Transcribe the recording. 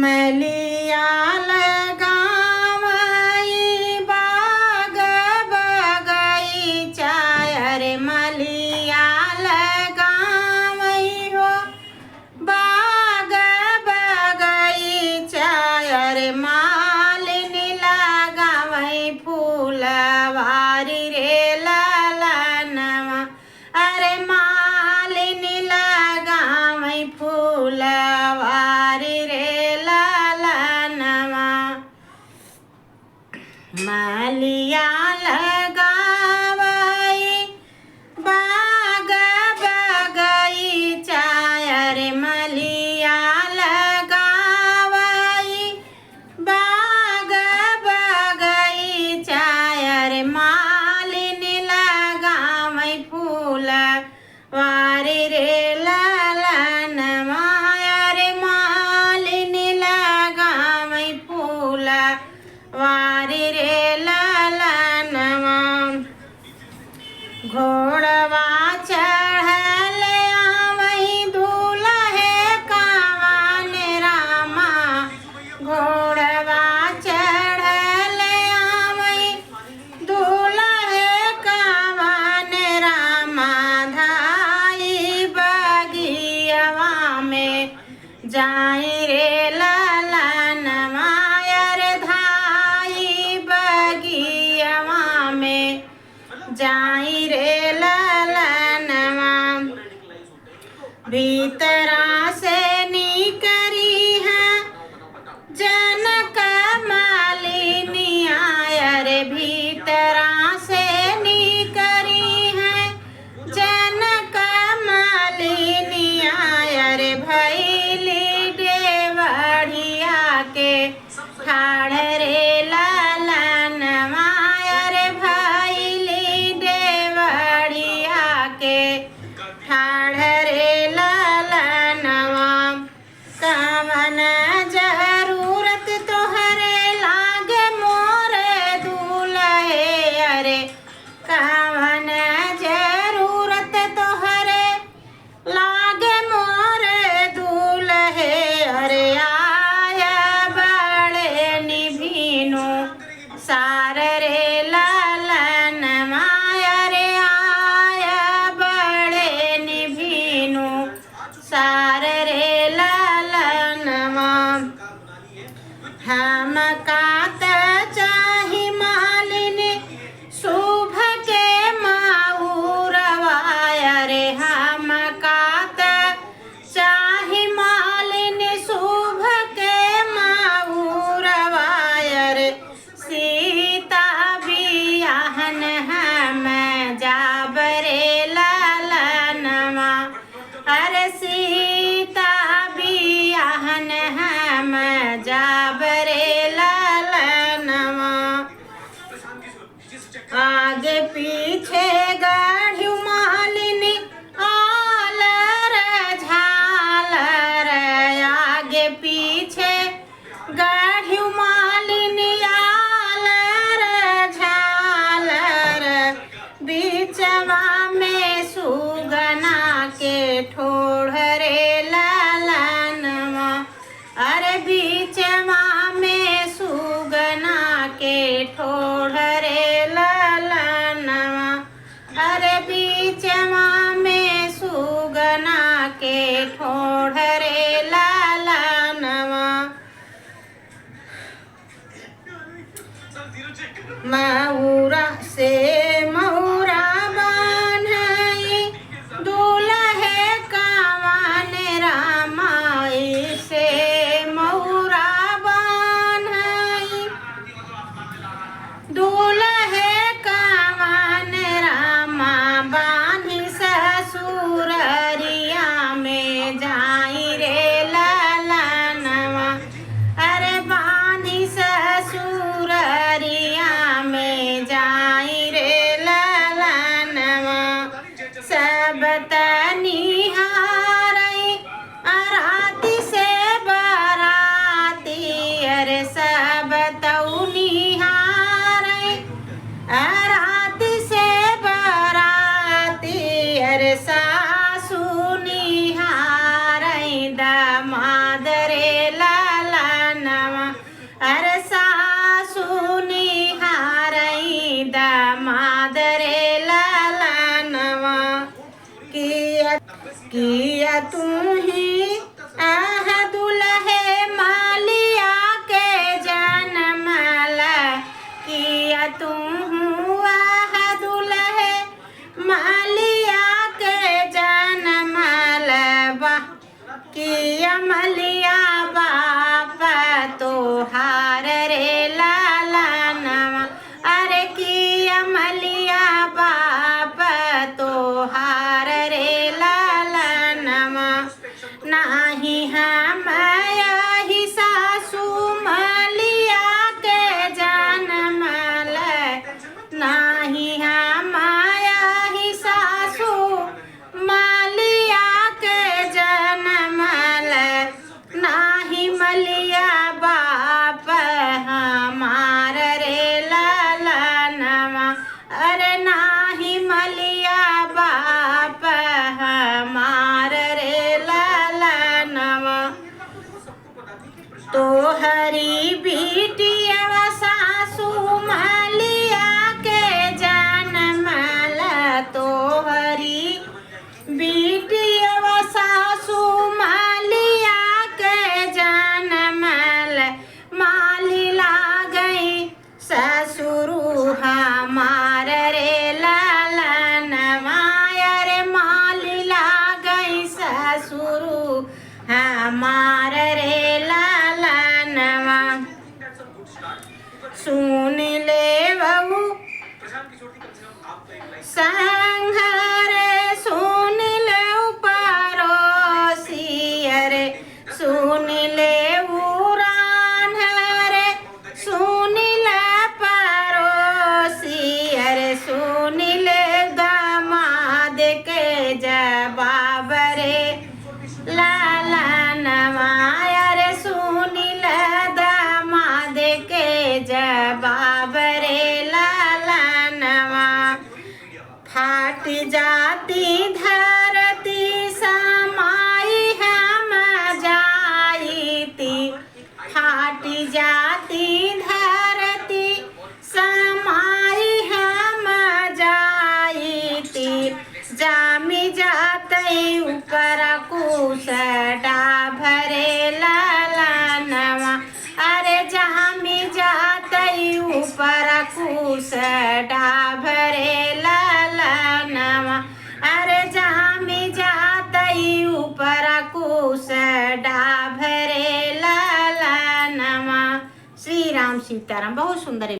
मलिया लगावई बाग बगईचा रे मलिया लगावई हो बाग बगईचा रे मालिन लगावई फूलवारी रे ललनवा अरे मालिन लगावई फूलवारी रे मलिया लगावई बाग बगईचा रे मलिया लगावई बाग बगईचा रे मालिन लगावई फूलवारी रे ललनवा रे मालिन लगावई फूलवारी रे ललनवा घोड़वा चढ़ल आवई दूल्हे कावन रामा घोड़वा चढ़ल आवई दूल्हे कावन रामा धाई बगियवा में जाई रे ललनवा रे धाई बगियवा में जाई रे ललनवा भीतरा से निकरी है जनक मालिनिया रे भीतरा से निकरी है जनक मालिनिया रे भैली देवढ़िया के ठाड़ रे ललनवा रे भैली देवढ़िया के ठाड़ रे ललनवा कवन जरूरत तोहरे लागे मोरे दूल्हे अरे कवन जरूरत तोहरे लागे मोरे दूल्हे अरे आया बड़े निभीनो सार रे ललनवा रे आया बड़े निभीनो सार रे ललनवा हम कात चाही मालिन शुभ के माऊरवा रे हम कात चाही मालिन शुभ के माऊरवा रे सीता बियाहन हम जाब रे ललनवा अरे सीता बियाहन हम जाब रे ललनवा आगे पीछे गाढ़ी मालिन आलर झालर आगे पीछे गाढ़ी मालिन आलर झालर बीचवा में सुगना के ठोड़ रे ललनवा अरे बीचवा में सुगना के ठोड़ रे ललनवा अरे बीचवा में सुगना के ठोड़ रे ललनवा मऊरा से मऊरा बान्हई दूल्हे कावन रामाई से मऊरा बान्हई दूल्हे कावन रामा बान्ही ससुररिया में जाई रे ललनवा अरे बान्ही ससुररिया में जाई रे ललनवा सब तनिहारई अराती से बराती अरे सब तौनिहारई अराती से बराती अरे सासु निहारई दमाद रे लाला किया तू ही आह दुल्हे मालिया के जनमला किया तू आह दुल्हे मालिया के जनमला बा किया मलिया बापा तोहार रे लाला नवा अरे किया मलिया बापा तोहार रे लाला नवा नाही हम ही सासू मलिया के जनमल नाही हम ही सासू मलिया के जनमल नाही मलिया बाप हमार रे लाला नवा अरे नाही मलिया बाप हमार रे लाला नवा तोहरी बिटिया सासू मलिया के जनमल तोहरी बिटिया सासू मलिया के जनमल माली ला गई ससुरु हमार रे लाला नवा रे माली ला गई ससुरु हमार रे लाला नवा सुन ले बहू संघर सुन ले पड़ोसी अरे सुन ले उरान रे सुन ले पड़ोसी अरे सुन ले दामाद के जवाब रे लाला नवा अरे सुन ले दामाद के जवाब रे लाला नवा फाट जाती धरती समाई हम जाईती फाट जाती धरती समाई हम जाईती जामी जाते ऊपर कुश डाभरे लाला नवा अरे जामी जाते ऊपर कुश डाभरे लाला नवा अरे जामी जाते ऊपर कुश डाभरे लाला नवा। श्री राम सीताराम बहुत सुंदर है।